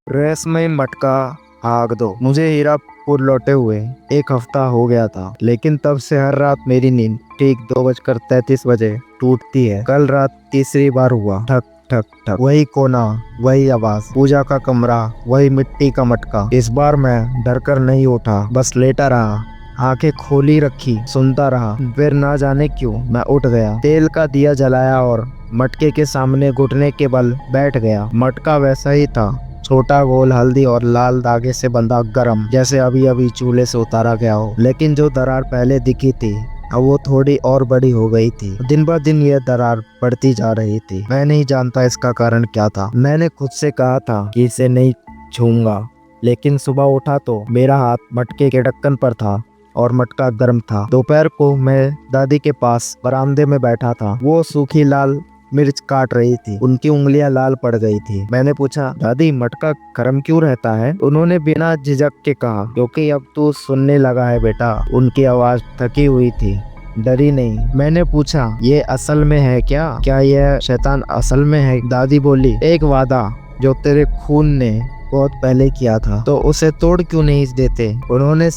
रेशमी मटका आग दो। मुझे हीरापुर लौटे हुए 1 हफ्ता हो गया था, लेकिन तब से हर रात मेरी नींद ठीक 2:33 बजे टूटती है। कल रात तीसरी बार हुआ। ठक ठक ठक, वही कोना, वही आवाज, पूजा का कमरा, वही मिट्टी का मटका। इस बार मैं डरकर नहीं उठा, बस लेटा रहा, आंखें खोली रखी, सुनता रहा। फिर ना जाने क्यों मैं उठ गया, तेल का दिया जलाया और मटके के सामने घुटने के बल बैठ गया। मटका वैसा ही था, छोटा, गोल, हल्दी और लाल धागे से बंधा, गरम, जैसे अभी अभी चूल्हे से उतारा गया हो। लेकिन जो दरार पहले दिखी थी, अब वो थोड़ी और बड़ी हो गई थी। दिन ब दिन ये दरार बढ़ती जा रही थी। मैं नहीं जानता इसका कारण क्या था। मैंने खुद से कहा था कि इसे नहीं छूऊंगा, लेकिन सुबह उठा तो मेरा हाथ मटके के ढक्कन पर था और मटका गर्म था। दोपहर को मैं दादी के पास बरामदे में बैठा था। वो सूखी लाल मिर्च काट रही थी, उनकी उंगलियां लाल पड़ गई थी। मैंने पूछा, दादी मटका गर्म क्यों रहता है? उन्होंने बिना झिझक के कहा, क्योंकि अब तू सुनने लगा है बेटा। उनकी आवाज थकी हुई थी, डरी नहीं। मैंने पूछा, ये असल में है क्या? क्या यह शैतान असल में है? दादी बोली, एक वादा जो तेरे खून ने बहुत पहले किया था, तो उसे तोड़ क्यों नहीं देते? उन्होंने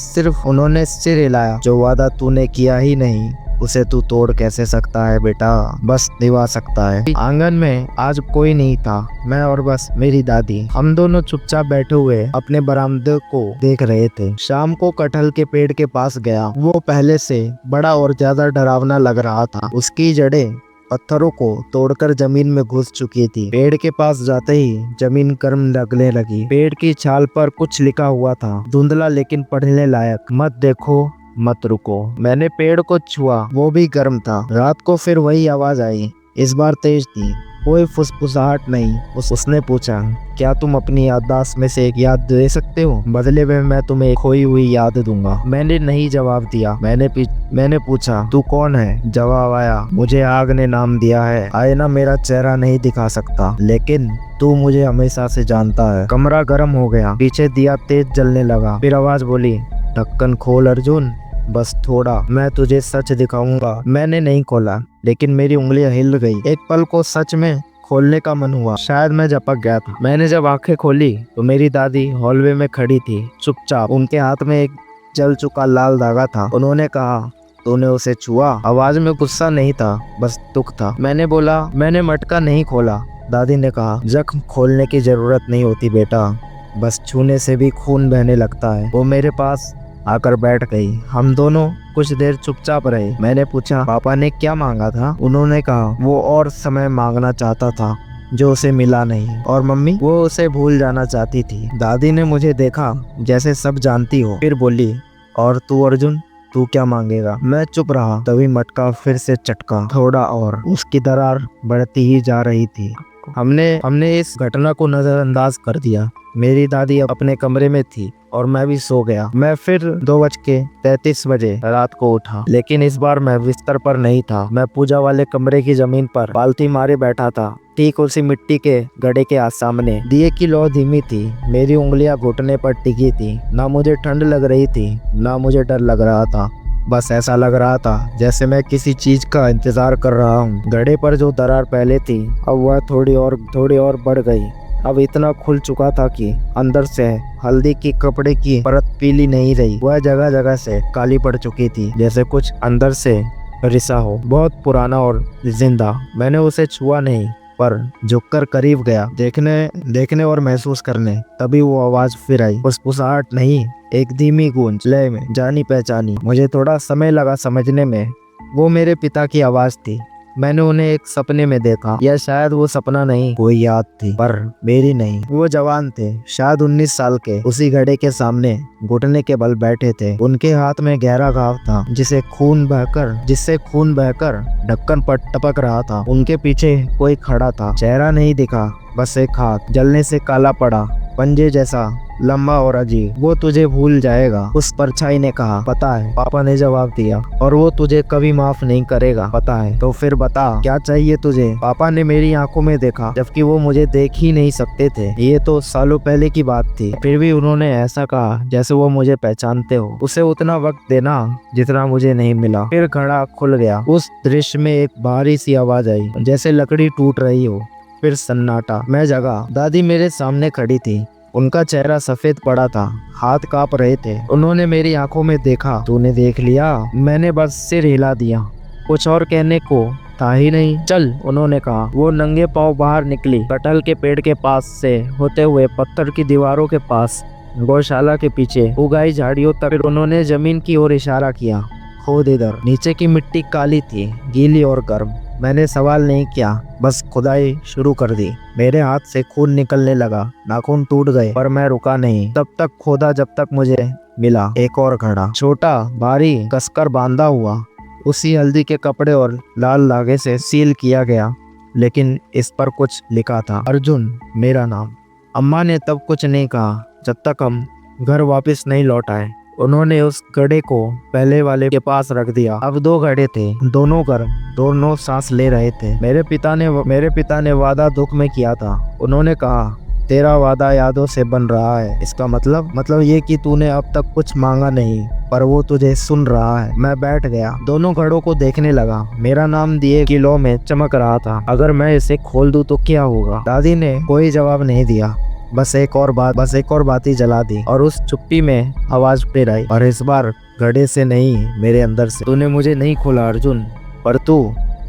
सिर हिलाया। जो वादा तूने किया ही नहीं, उसे तू तोड़ कैसे सकता है बेटा? बस निभा सकता है। आंगन में आज कोई नहीं था, मैं और बस मेरी दादी। हम दोनों चुपचाप बैठे हुए अपने बरामदे को देख रहे थे। शाम को कटहल के पेड़ के पास गया। वो पहले से बड़ा और ज्यादा डरावना लग रहा था। उसकी जड़ें पत्थरों को तोड़कर जमीन में घुस चुकी थी। पेड़ के पास जाते ही जमीन गर्म लगने लगी। पेड़ की छाल पर कुछ लिखा हुआ था, धुंधला लेकिन पढ़ने लायक, मत देखो मत रुको। मैंने पेड़ को छुआ, वो भी गर्म था। रात को फिर वही आवाज आई, इस बार तेज थी, कोई फुसफुसाहट नहीं। उसने पूछा, क्या तुम अपनी याददाश्त में से एक याद दे सकते हो? बदले में मैं तुम्हें एक खोई हुई याद दूंगा। मैंने नहीं जवाब दिया। मैंने पूछा, तू कौन है? जवाब आया, मुझे आग ने नाम दिया है। आईना मेरा चेहरा नहीं दिखा सकता, लेकिन तू मुझे हमेशा से जानता है। कमरा गर्म हो गया, पीछे दिया तेज जलने लगा। फिर आवाज बोली, ढक्कन खोल अर्जुन, बस थोड़ा, मैं तुझे सच दिखाऊंगा। मैंने नहीं खोला, लेकिन मेरी उंगलियां हिल गई। एक पल को सच में खोलने का मन हुआ। शायद मैं झपक गया था। मैंने जब आंखें खोली तो मेरी दादी हॉलवे में खड़ी थी, चुपचाप। उनके हाथ में एक जल चुका लाल धागा था। उन्होंने कहा, तूने उसे छुआ? आवाज में गुस्सा नहीं था, बस दुख था। मैंने बोला, मैंने मटका नहीं खोला। दादी ने कहा, जख्म खोलने की जरूरत नहीं होती बेटा, बस छूने से भी खून बहने लगता है। वो मेरे पास आकर बैठ गई। हम दोनों कुछ देर चुपचाप रहे। मैंने पूछा, पापा ने क्या मांगा था? उन्होंने कहा, वो और समय मांगना चाहता था जो उसे मिला नहीं। और मम्मी, वो उसे भूल जाना चाहती थी। दादी ने मुझे देखा जैसे सब जानती हो, फिर बोली, और तू अर्जुन, तू क्या मांगेगा? मैं चुप रहा। तभी मटका फिर से चटका, थोड़ा और। उसकी दरार बढ़ती ही जा रही थी। हमने इस घटना को नजरअंदाज कर दिया। मेरी दादी अब अपने कमरे में थी और मैं भी सो गया। मैं फिर 2:33 बजे रात को उठा, लेकिन इस बार मैं बिस्तर पर नहीं था। मैं पूजा वाले कमरे की जमीन पर पालथी मारे बैठा था, ठीक उसी मिट्टी के गड्ढे के सामने। दिए की लौ धीमी थी, मेरी उंगलियां घुटने पर टिकी थी। ना मुझे ठंड लग रही थी, ना मुझे डर लग रहा था। बस ऐसा लग रहा था जैसे मैं किसी चीज का इंतजार कर रहा हूँ। गड्ढे पर जो दरार पहले थी, अब वह थोड़ी और बढ़ गई। अब इतना खुल चुका था कि अंदर से हल्दी की कपड़े की परत पीली नहीं रही, वह जगह जगह से काली पड़ चुकी थी, जैसे कुछ अंदर से रिसा हो, बहुत पुराना और जिंदा। मैंने उसे छुआ नहीं, पर झुककर करीब गया, देखने और महसूस करने। तभी वो आवाज फिर आई, फुसफुसाहट नहीं, एक धीमी गूंज, लय में, जानी पहचानी। मुझे थोड़ा समय लगा समझने में। वो मेरे पिता की आवाज थी। मैंने उन्हें एक सपने में देखा, या शायद वो सपना नहीं, कोई याद थी, पर मेरी नहीं। वो जवान थे, शायद 19 साल के, उसी घड़े के सामने घुटने के बल बैठे थे। उनके हाथ में गहरा घाव था, जिससे खून बहकर ढक्कन पर टपक रहा था। उनके पीछे कोई खड़ा था, चेहरा नहीं दिखा, बस एक हाथ जलने से काला पड़ा, पंजे जैसा, लंबा और अजीब। वो तुझे भूल जाएगा, उस परछाई ने कहा। पता है, पापा ने जवाब दिया, और वो तुझे कभी माफ नहीं करेगा। पता है, तो फिर बता, क्या चाहिए तुझे? पापा ने मेरी आंखों में देखा, जबकि वो मुझे देख ही नहीं सकते थे। ये तो सालों पहले की बात थी, फिर भी उन्होंने ऐसा कहा जैसे वो मुझे पहचानते हो। उसे उतना वक्त देना जितना मुझे नहीं मिला। फिर घड़ा खुल गया। उस दृश्य में एक भारी सी आवाज आई, जैसे लकड़ी टूट रही हो। फिर सन्नाटा। मैं जगा। दादी मेरे सामने खड़ी थी, उनका चेहरा सफेद पड़ा था, हाथ कांप रहे थे। उन्होंने मेरी आंखों में देखा। तूने देख लिया? मैंने बस सिर हिला दिया। कुछ और कहने को था ही नहीं। चल, उन्होंने कहा। वो नंगे पांव बाहर निकली, कटहल के पेड़ के पास से होते हुए पत्थर की दीवारों के पास, गौशाला के पीछे उगाई झाड़ियों तक। फिर उन्होंने जमीन की ओर इशारा किया। खोद इधर। नीचे की मिट्टी काली थी, गीली और गर्म। मैंने सवाल नहीं किया, बस खुदाई शुरू कर दी। मेरे हाथ से खून निकलने लगा, नाखून टूट गए, पर मैं रुका नहीं। तब तक खोदा जब तक मुझे मिला एक और घड़ा, छोटा, भारी, कसकर बांधा हुआ, उसी हल्दी के कपड़े और लाल धागे से सील किया गया। लेकिन इस पर कुछ लिखा था, अर्जुन, मेरा नाम। अम्मा ने तब कुछ नहीं कहा जब तक हम घर वापस नहीं लौट आए। उन्होंने उस घड़े को पहले वाले के पास रख दिया। अब 2 घड़े थे, दोनों गर्म, दोनों सांस ले रहे थे। मेरे पिता ने वादा दुख में किया था। उन्होंने कहा, तेरा वादा यादों से बन रहा है। इसका मतलब ये कि तूने अब तक कुछ मांगा नहीं, पर वो तुझे सुन रहा है। मैं बैठ गया, दोनों घड़ों को देखने लगा। मेरा नाम दिए किलो में चमक रहा था। अगर मैं इसे खोल दूं तो क्या होगा? दादी ने कोई जवाब नहीं दिया, बस एक और बाती जला दी। और उस चुप्पी में आवाज फिर आई, और इस बार घड़े से नहीं, मेरे अंदर से। तूने मुझे नहीं खोला अर्जुन, पर तू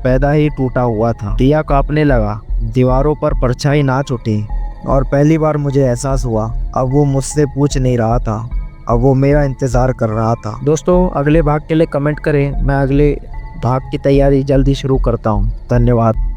पैदा ही टूटा हुआ था। दिया कांपने लगा, दीवारों पर परछाई नाच उठी, और पहली बार मुझे एहसास हुआ, अब वो मुझसे पूछ नहीं रहा था, अब वो मेरा इंतजार कर रहा था। दोस्तों, अगले भाग के लिए कमेंट करें। मैं अगले भाग की तैयारी जल्दी शुरू करता हूँ। धन्यवाद।